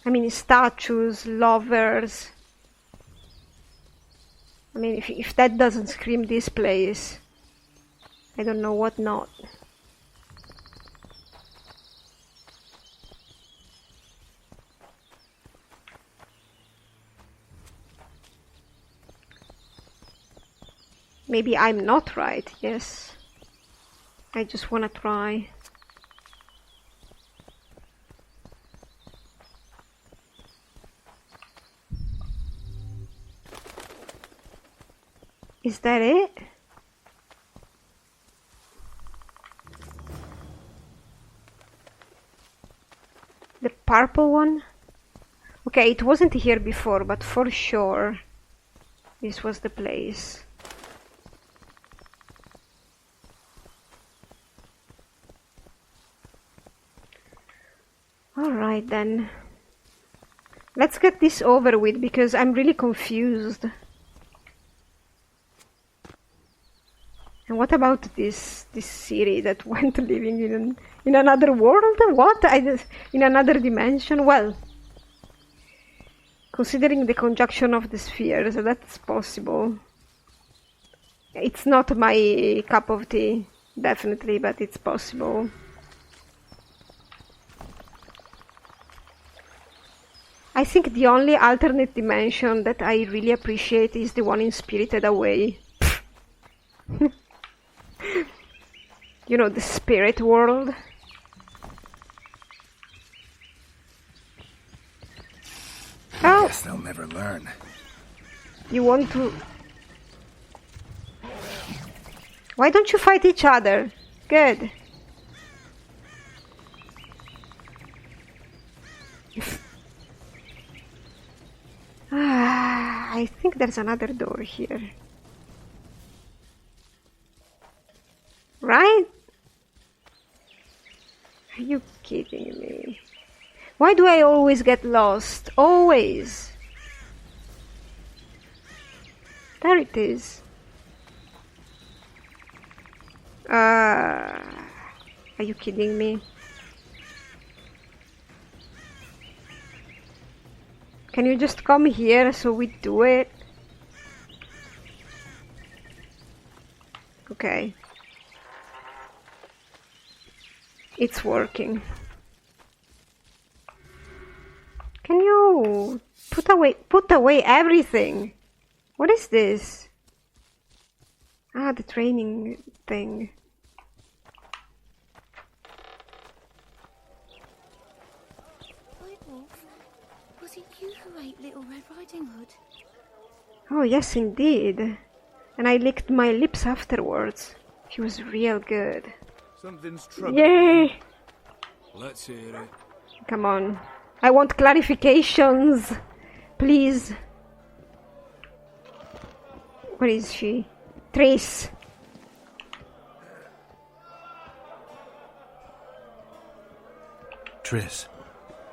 I mean, statues, lovers. I mean, if that doesn't scream this place, I don't know what not. Maybe I'm not right, yes. I just wanna try. Is that it? The purple one? Okay, it wasn't here before, but for sure this was the place. Alright then. Let's get this over with because I'm really confused. And what about this city that went living in another world? What? In another dimension? Well, considering the conjunction of the spheres, that's possible. It's not my cup of tea, definitely, but it's possible. I think the only alternate dimension that I really appreciate is the one in Spirited Away. You know, the spirit world. I guess they'll never learn. You want to... Why don't you fight each other? Good. I think there's another door here. Right? Are you kidding me? Why do I always get lost? Always. There it is. Are you kidding me? Can you just come here so we do it? Okay. It's working. Can you put away everything? What is this? Ah, the training thing. White Wolf, was it you who ate Little Red Riding Hood? Oh yes, indeed. And I licked my lips afterwards. She was real good. Something's trouble. Yay! Let's hear it. Come on. I want clarifications. Please. Where is she? Triss. Triss,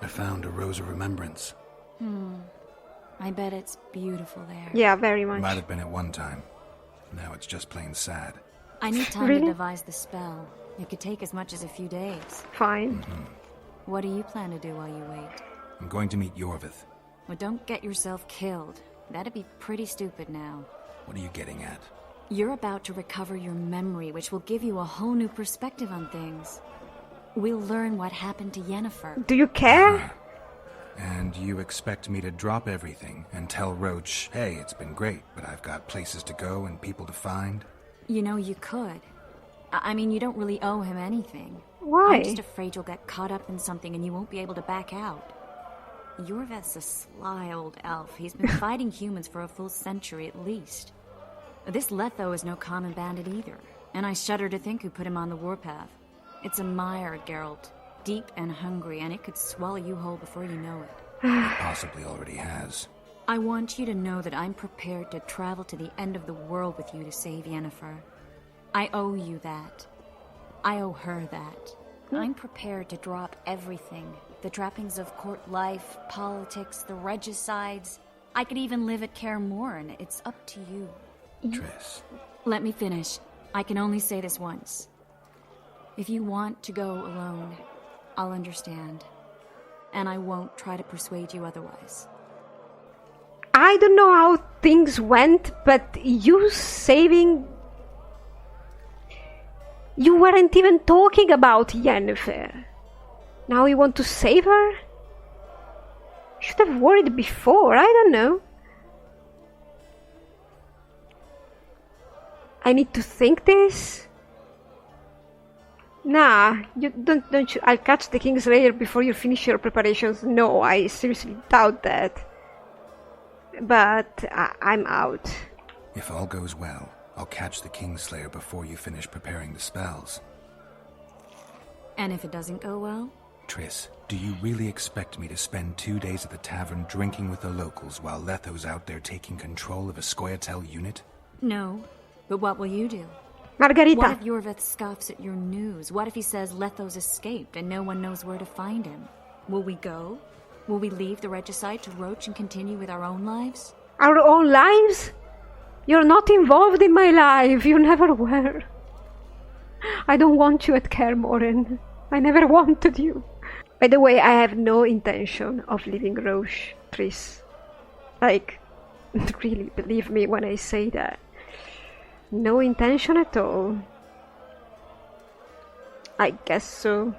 I found a Rose of Remembrance. I bet it's beautiful there. Yeah, very much. Might have been at one time. Now it's just plain sad. I need time Really? to devise the spell. It could take as much as a few days. Fine. What do you plan to do while you wait? I'm going to meet Yorvith. Well, don't get yourself killed. That'd be pretty stupid now. What are you getting at? You're about to recover your memory, which will give you a whole new perspective on things. We'll learn what happened to Yennefer. Do you care? And you expect me to drop everything and tell Roach, hey, it's been great, but I've got places to go and people to find? You know, you could. I mean, you don't really owe him anything. Why? I'm just afraid you'll get caught up in something and you won't be able to back out. Yorveth's a sly old elf. He's been fighting humans for a full century at least. This Letho is no common bandit either, and I shudder to think who put him on the warpath. It's a mire, Geralt. Deep and hungry, and it could swallow you whole before you know it. It possibly already has. I want you to know that I'm prepared to travel to the end of the world with you to save Yennefer. I owe you that. I owe her that. I'm prepared to drop everything. The trappings of court life, politics, the regicides. I could even live at Kaer Morhen. It's up to you. Triss. Let me finish. I can only say this once. If you want to go alone, I'll understand. and I won't try to persuade you otherwise. I don't know how things went, but you saving... You weren't even talking about Yennefer. Now you want to save her? Should have worried before, I don't know. I need to think this? Nah, you don't you, I'll catch the Kingslayer before you finish your preparations. No, I seriously doubt that. But I'm out. If all goes well, I'll catch the Kingslayer before you finish preparing the spells. And if it doesn't go well? Triss, do you really expect me to spend 2 days at the tavern drinking with the locals while Letho's out there taking control of a Scoia'tael unit? No, but what will you do? Margarita. What if Yorveth scoffs at your news? What if he says Letho's escaped and no one knows where to find him? Will we go? Will we leave the regicide to Roach and continue with our own lives? Our own lives? You're not involved in my life. You never were. I don't want you at Kaer Morhen. I never wanted you. By the way, I have no intention of leaving Roche, Triss. Like, really believe me when I say that. No intention at all. I guess so.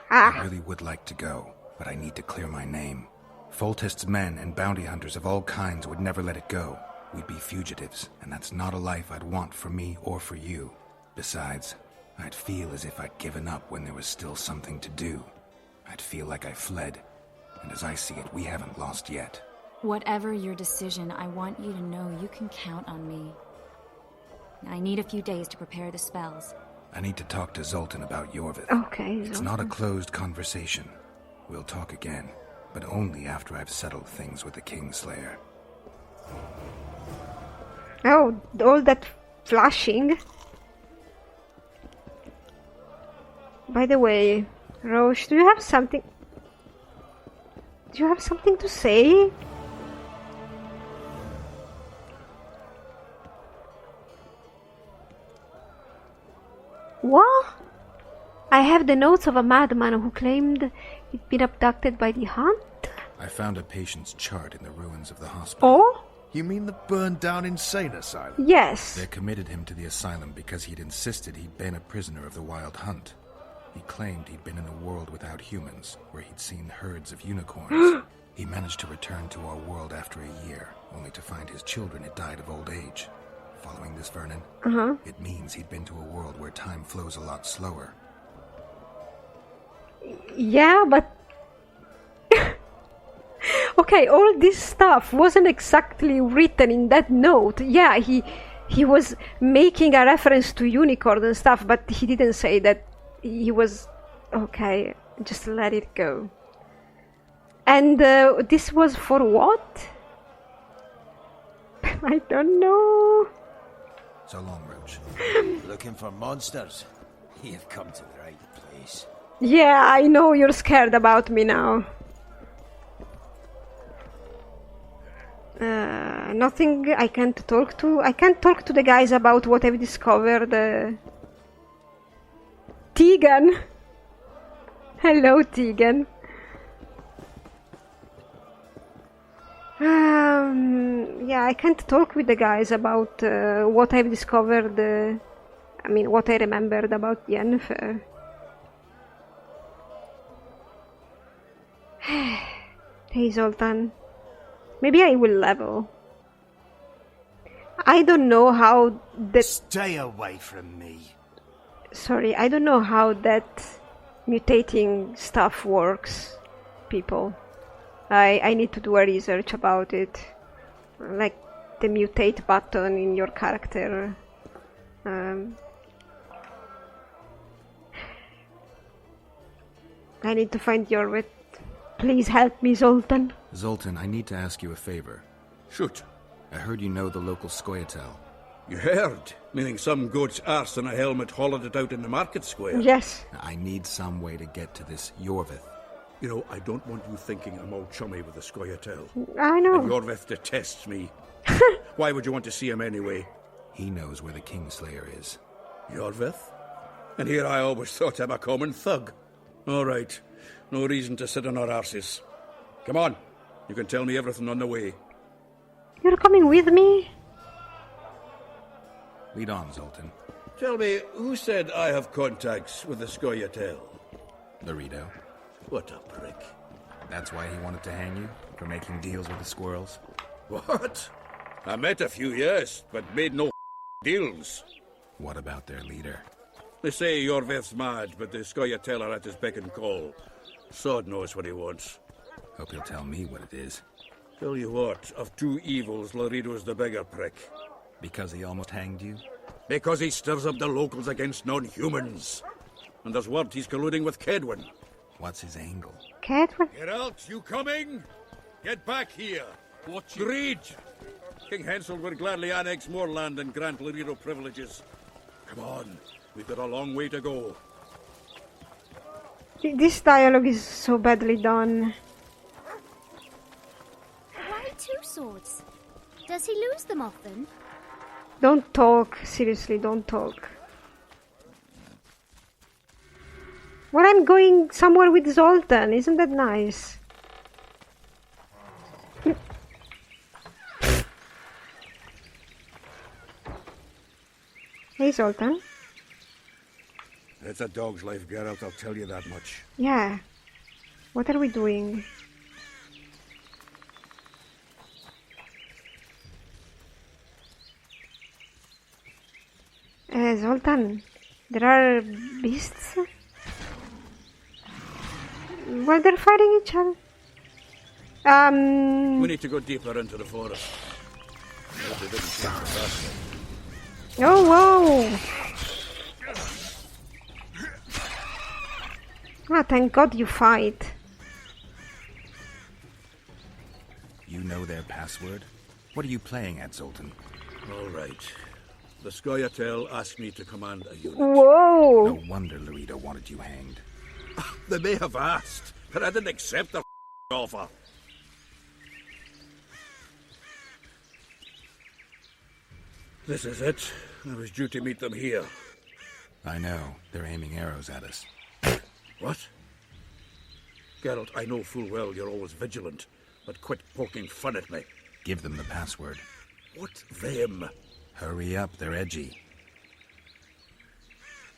I really would like to go, but I need to clear my name. Foltest's men and bounty hunters of all kinds would never let it go. We'd be fugitives, and that's not a life I'd want for me or for you. Besides, I'd feel as if I'd given up when there was still something to do. I'd feel like I fled, and as I see it, we haven't lost yet. Whatever your decision, I want you to know you can count on me. I need a few days to prepare the spells. I need to talk to Zoltan about Yorvith. Okay, It's not a closed conversation. We'll talk again, but only after I've settled things with the Kingslayer. Oh, all that flashing. By the way, Roche, do you have something to say? What? I have the notes of a madman who claimed he'd been abducted by the Hunt? I found a patient's chart in the ruins of the hospital. Oh? You mean the burned down insane asylum? Yes. They committed him to the asylum because he'd insisted he'd been a prisoner of the Wild Hunt. He claimed he'd been in a world without humans, where he'd seen herds of unicorns. He managed to return to our world after a year, only to find his children had died of old age. Following this, Vernon, it means he'd been to a world where time flows a lot slower. Yeah, but... Okay, all this stuff wasn't exactly written in that note. Yeah, he was making a reference to unicorn and stuff, but he didn't say that he was... Okay, just let it go. And this was for what? I don't know. So long, Roach. Looking for monsters? You've come to the right place. Yeah, I know you're scared about me now. Nothing I can't talk to. I can't talk to the guys about what I've discovered. Tegan! Hello, Tegan. Yeah, I can't talk with the guys about what I've discovered. I mean, what I remembered about Yennefer. Hey, Zoltan. Maybe I will level. I don't know how that... Stay away from me. Sorry, I don't know how that mutating stuff works, people. I need to do a research about it. Like the mutate button in your character. I need to find Yorvith. Please help me, Zoltan. Zoltan, I need to ask you a favor. Shoot. I heard you know the local Scoia'tael. You heard? Meaning some goat's arse in a helmet hollowed it out in the market square. Yes. I need some way to get to this Yorvith. You know, I don't want you thinking I'm all chummy with the Scoia'tael. I know. And Yorvith detests me. Why would you want to see him anyway? He knows where the Kingslayer is. Yorvith? And here I always thought him a common thug. All right. No reason to sit on our arses. Come on. You can tell me everything on the way. You're coming with me? Lead on, Zoltan. Tell me, who said I have contacts with the Scoia'tael? Laredo. What a prick. That's why he wanted to hang you? For making deals with the squirrels? What? I met a few, yes, but made no deals. What about their leader? They say Yorvith's mad, but the Scoia'tael are at his beck and call. Sod knows what he wants. Hope he'll tell me what it is. Tell you what, of two evils, Laredo's the bigger prick. Because he almost hanged you? Because he stirs up the locals against non-humans. And there's word he's colluding with Kedwin. What's his angle? Kedwin? Geralt, you coming? Get back here. Greed! King Hansel would gladly annex more land and grant Laredo privileges. Come on, we've got a long way to go. This dialogue is so badly done. Why 2 swords? Does he lose them often? Don't talk. Seriously, don't talk. Well, I'm going somewhere with Zoltan. Isn't that nice? Hey, Zoltan. It's a dog's life, Geralt, I'll tell you that much. Yeah. What are we doing? Zoltan, there are beasts? Well, they're fighting each other. We need to go deeper into the forest. Hope they didn't take the fast. Oh, whoa! Ah, thank God you fight. You know their password? What are you playing at, Zoltan? All right. The Scoia'tael asked me to command a unit. Whoa! No wonder Laredo wanted you hanged. They may have asked, but I didn't accept their offer. This is it. I was due to meet them here. I know. They're aiming arrows at us. What? Geralt, I know full well you're always vigilant, but quit poking fun at me. Give them the password. What them? Hurry up, they're edgy.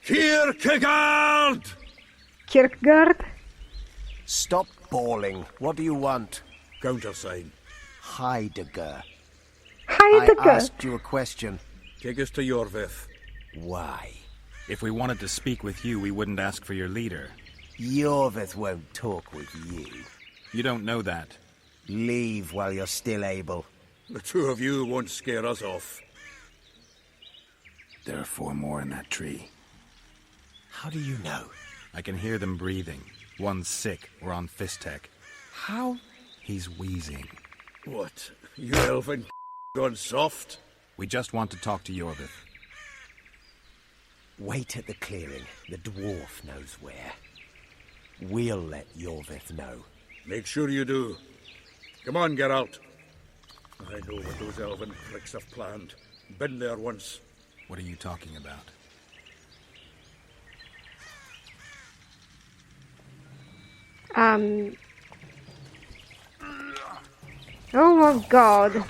Kierkegaard! Kierkegaard? Stop bawling. What do you want? Countersign. Heidegger. Heidegger. I asked you a question. Take us to Yorvith. Why? If we wanted to speak with you, we wouldn't ask for your leader. Yorvith won't talk with you. You don't know that. Leave while you're still able. The two of you won't scare us off. There are 4 more in that tree. How do you know? I can hear them breathing. One's sick or on Fistek. How? He's wheezing. What? You elfin gone soft? We just want to talk to Yorvith. Wait at the clearing. The dwarf knows where. We'll let Yorvith know. Make sure you do. Come on, Geralt. I know what those elven pricks have planned. Been there once. What are you talking about? Oh my God.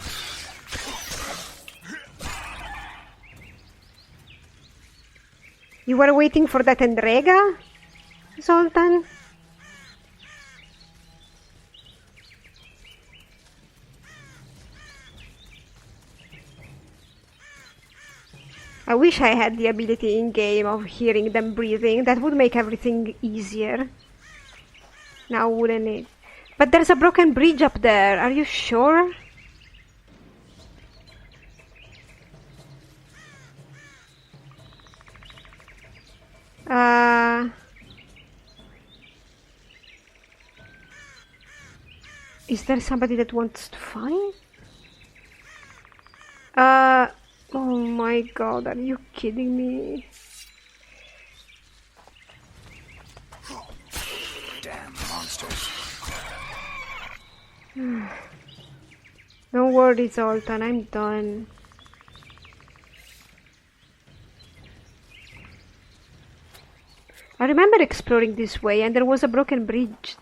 You were waiting for that Endrega, Zoltan? I wish I had the ability in-game of hearing them breathing. That would make everything easier. Now, wouldn't it? But there's a broken bridge up there. Are you sure? Is there somebody that wants to fight? Oh my God, are you kidding me? Damn monsters. Don't worry, Zoltan, I'm done. I remember exploring this way, and there was a broken bridge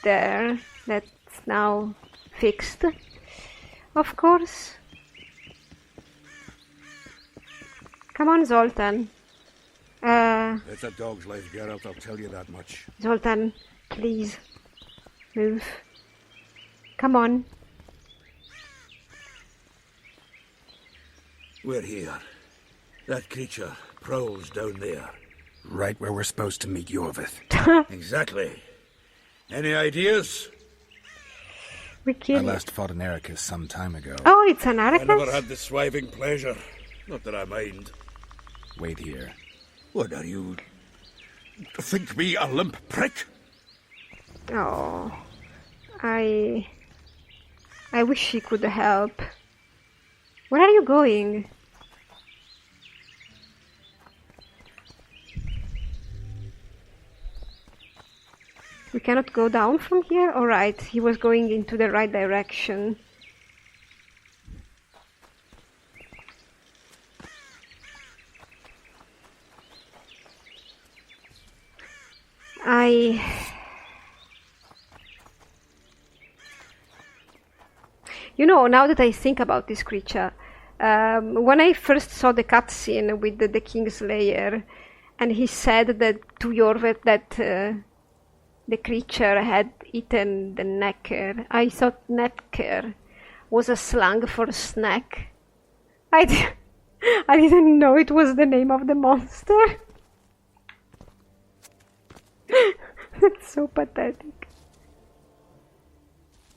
there that's now fixed, of course. Come on, Zoltan. It's a dog's life, Geralt, I'll tell you that much. Zoltan, please. Move. Come on. We're here. That creature prowls down there. Right where we're supposed to meet Yorvith. Exactly. Any ideas? We I killed. last fought an Ericus some time ago. Oh, it's an I never Arachnus? had the swiving pleasure. Not that I mind. Wait here. What are you... think me a limp prick? Oh, I wish she could help. Where are you going? We cannot go down from here? Alright, he was going into the right direction. You know, now that I think about this creature, when I first saw the cutscene with the Kingslayer, and he said that to Yorveth that the creature had eaten the Necker, I thought Necker was a slang for snack. I didn't know it was the name of the monster. That's so pathetic.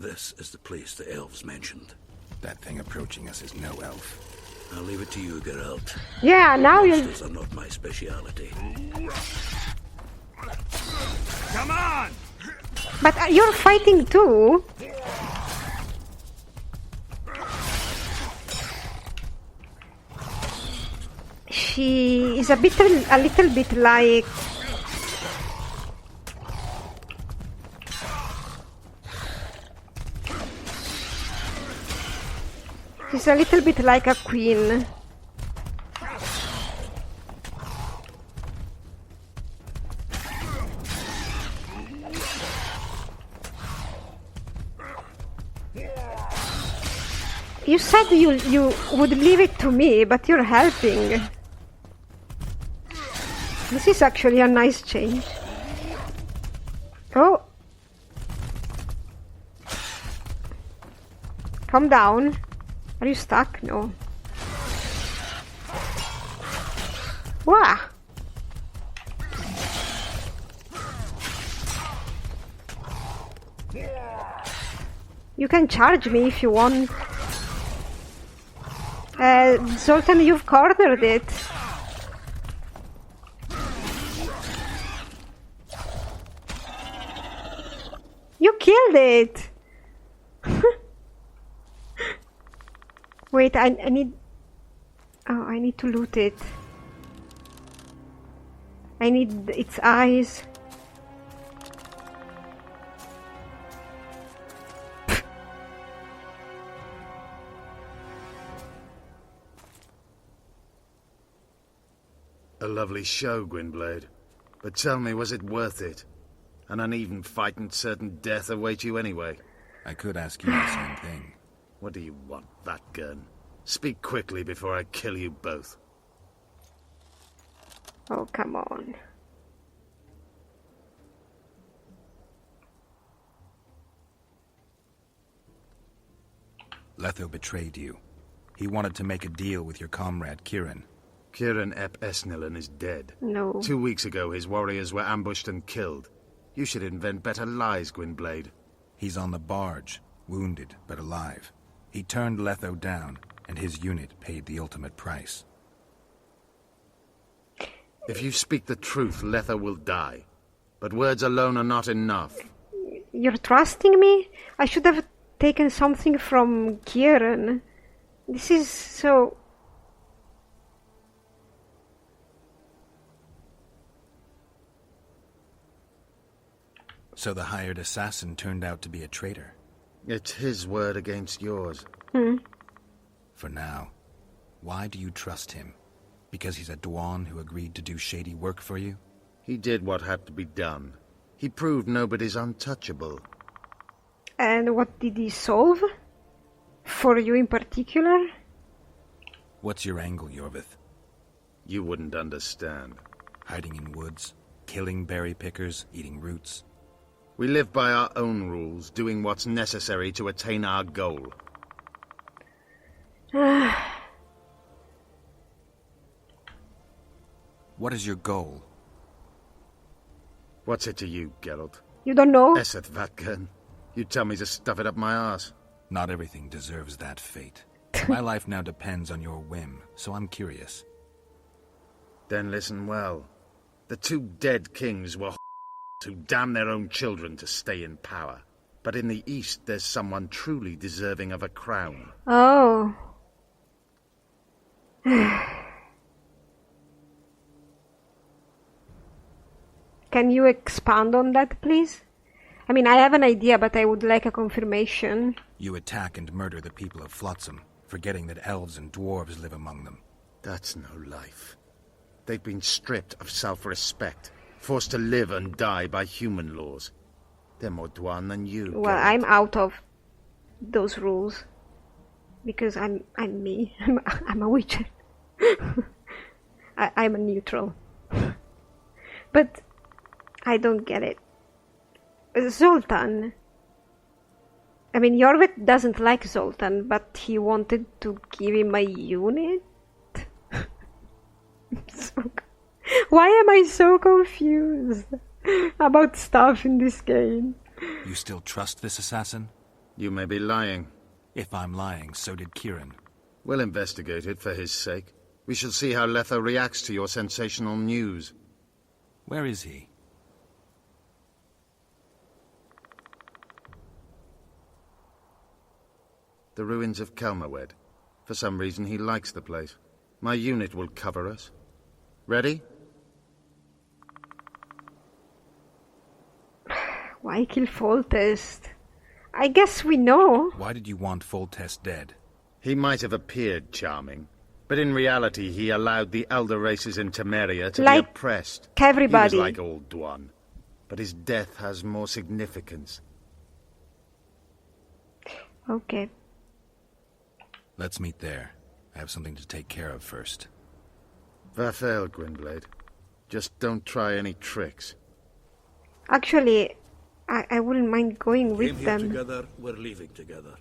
This is the place the elves mentioned. That thing approaching us is no elf. I'll leave it to you, Geralt. Yeah, now you. Monsters are not my speciality. Come on! But you're fighting too. She is a little bit like. She's a little bit like a queen. You said you would leave it to me, but you're helping. This is actually a nice change. Oh. Calm down. Are you stuck? No. Wow. You can charge me if you want. Zoltan, you've cornered it. You killed it! Wait, I need... Oh, I need to loot it. I need its eyes. A lovely show, Gwynblade. But tell me, was it worth it? An uneven fight and certain death await you anyway. I could ask you the same thing. What do you want, that gun? Speak quickly before I kill you both. Oh, come on. Letho betrayed you. He wanted to make a deal with your comrade, Kieran. Kieran Ep Esnilin is dead. No. 2 weeks ago, his warriors were ambushed and killed. You should invent better lies, Gwynblade. He's on the barge, wounded but alive. He turned Letho down, and his unit paid the ultimate price. If you speak the truth, Letho will die. But words alone are not enough. You're trusting me? I should have taken something from Kieran. This is so... So the hired assassin turned out to be a traitor. It's his word against yours. For now. Why do you trust him? Because he's a Dwan who agreed to do shady work for you? He did what had to be done. He proved nobody's untouchable. And what did he solve? For you in particular? What's your angle, Yorvith? You wouldn't understand. Hiding in woods, killing berry pickers, eating roots. We live by our own rules, doing what's necessary to attain our goal. What is your goal? What's it to you, Geralt? You don't know? Esset Vatgern. You tell me to stuff it up my arse. Not everything deserves that fate. My life now depends on your whim, so I'm curious. Then listen well. The two dead kings were who damn their own children to stay in power. But in the East, there's someone truly deserving of a crown. Oh. Can you expand on that, please? I mean, I have an idea, but I would like a confirmation. You attack and murder the people of Flotsam, forgetting that elves and dwarves live among them. That's no life. They've been stripped of self-respect, forced to live and die by human laws. They're more Dwan than you, Well, Geralt. I'm out of those rules. Because I'm me. I'm a witcher. I'm a neutral. But I don't get it. Zoltan. I mean, Yorvith doesn't like Zoltan, but he wanted to give him a unit? Why am I so confused about stuff in this game? You still trust this assassin? You may be lying. If I'm lying, so did Kieran. We'll investigate it for his sake. We shall see how Letho reacts to your sensational news. Where is he? The ruins of Kelmerwed. For some reason, he likes the place. My unit will cover us. Ready? Why kill Foltest? I guess we know. Why did you want Foltest dead? He might have appeared charming, but in reality he allowed the elder races in Temeria to Like be oppressed. everybody. He was like old Dwan, but his death has more significance. Okay. Let's meet there. I have something to take care of first. Vafael, Gwynblade. Just don't try any tricks. Actually, I wouldn't mind going Came with here them. together, we're leaving together.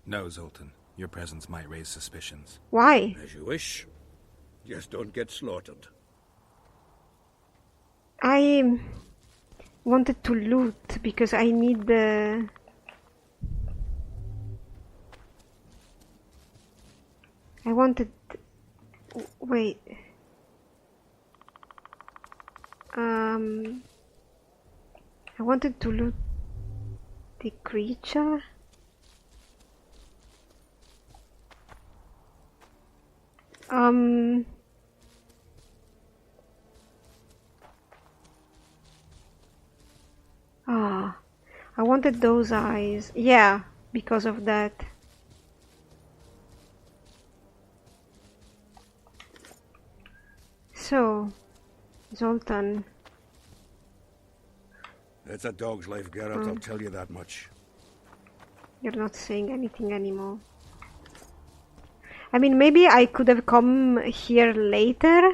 No, Zoltan. Your presence might raise suspicions. Why? As you wish. Just don't get slaughtered. I wanted to loot because I need the... I wanted... Wait. I wanted to loot the creature. I wanted those eyes. Yeah, because of that. So, Zoltan. It's a dog's life, Geralt, I'll tell you that much. You're not saying anything anymore. I mean, maybe I could have come here later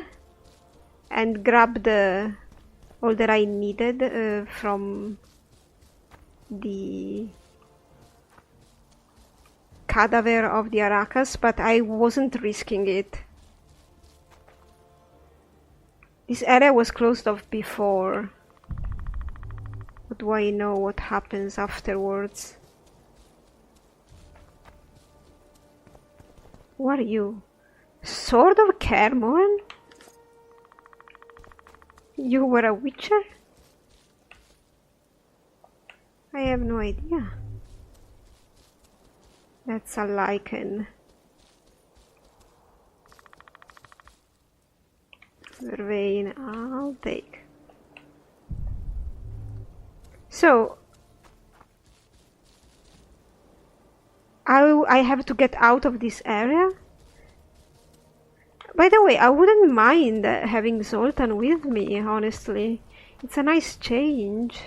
and grabbed all that I needed from the cadaver of the Arakas, but I wasn't risking it. This area was closed off before. But do I know what happens afterwards? Who are you? Sword of Kaer Morhen? You were a witcher? I have no idea. That's a lichen. Vervain, I'll take. So, I have to get out of this area? By the way, I wouldn't mind having Zoltan with me, honestly. It's a nice change.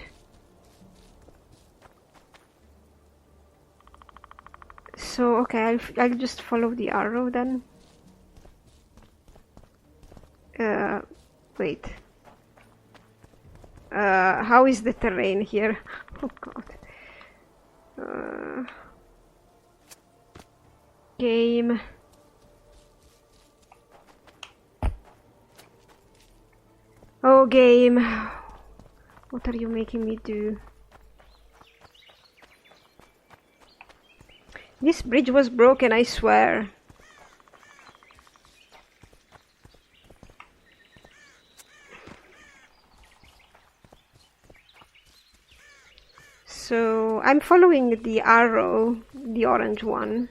So, okay, I'll just follow the arrow then. Wait. How is the terrain here? Oh god. Game. Oh, game. What are you making me do? This bridge was broken, I swear. So, I'm following the arrow, the orange one.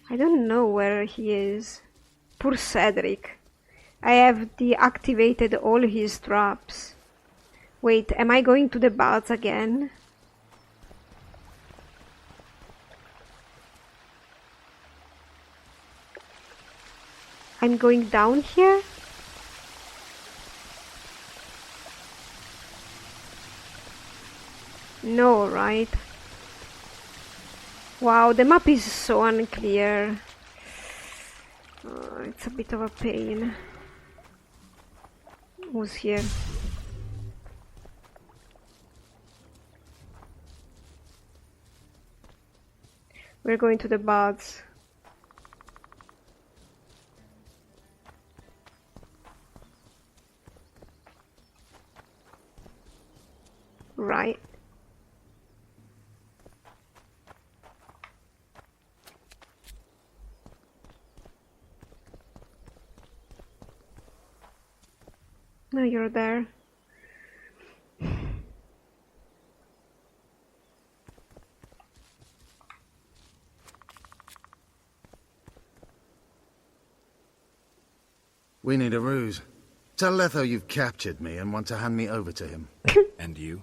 I don't know where he is. Poor Cedric. I have deactivated all his traps. Wait, am I going to the baths again? I'm going down here? No, right? Wow, the map is so unclear. It's a bit of a pain. Who's here? We're going to the baths. Right. No, you're there. We need a ruse. Tell Letho you've captured me and want to hand me over to him. And you?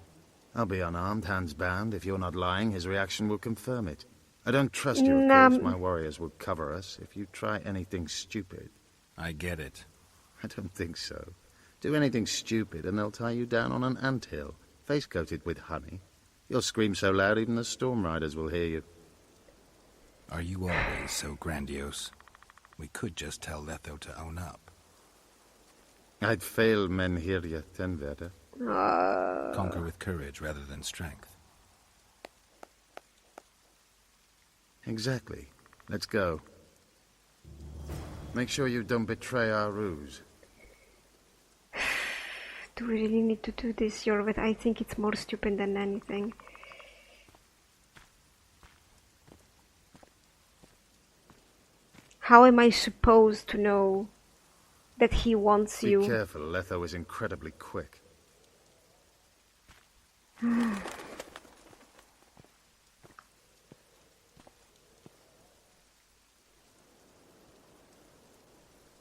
I'll be unarmed, hands bound. If you're not lying, his reaction will confirm it. I don't trust you, of course. My warriors will cover us if you try anything stupid. I get it. I don't think so. Do anything stupid and they'll tie you down on an anthill, face-coated with honey. You'll scream so loud even the storm riders will hear you. Are you always so grandiose? We could just tell Letho to own up. I'd fail men here yet, Tenverder. Conquer with courage rather than strength. Exactly. Let's go. Make sure you don't betray our ruse. Do we really need to do this, Yorvet? I think it's more stupid than anything. How am I supposed to know that he wants you? Be careful, Letho is incredibly quick.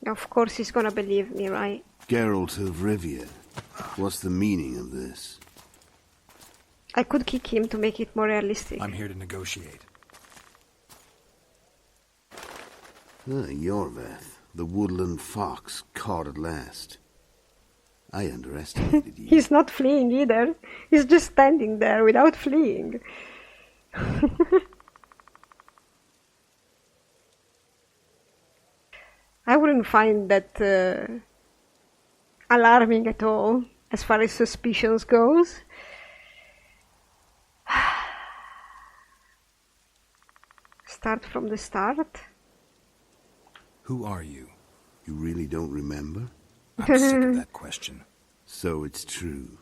Of course he's gonna believe me, right? Geralt of Rivia. What's the meaning of this? I could kick him to make it more realistic. I'm here to negotiate. Yorveth, the woodland fox, caught at last. I underestimated you. He's not fleeing either. He's just standing there without fleeing. I wouldn't find that alarming at all, as far as suspicions goes. Start from the start. Who are you? You really don't remember? I'm sick of that question. So it's true.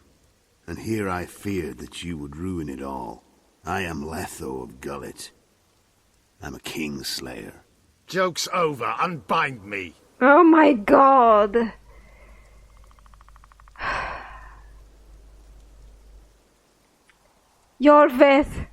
And here I feared that you would ruin it all. I am Letho of Gullet. I'm a Kingslayer. Joke's over. Unbind me. Oh my god. Yorveth.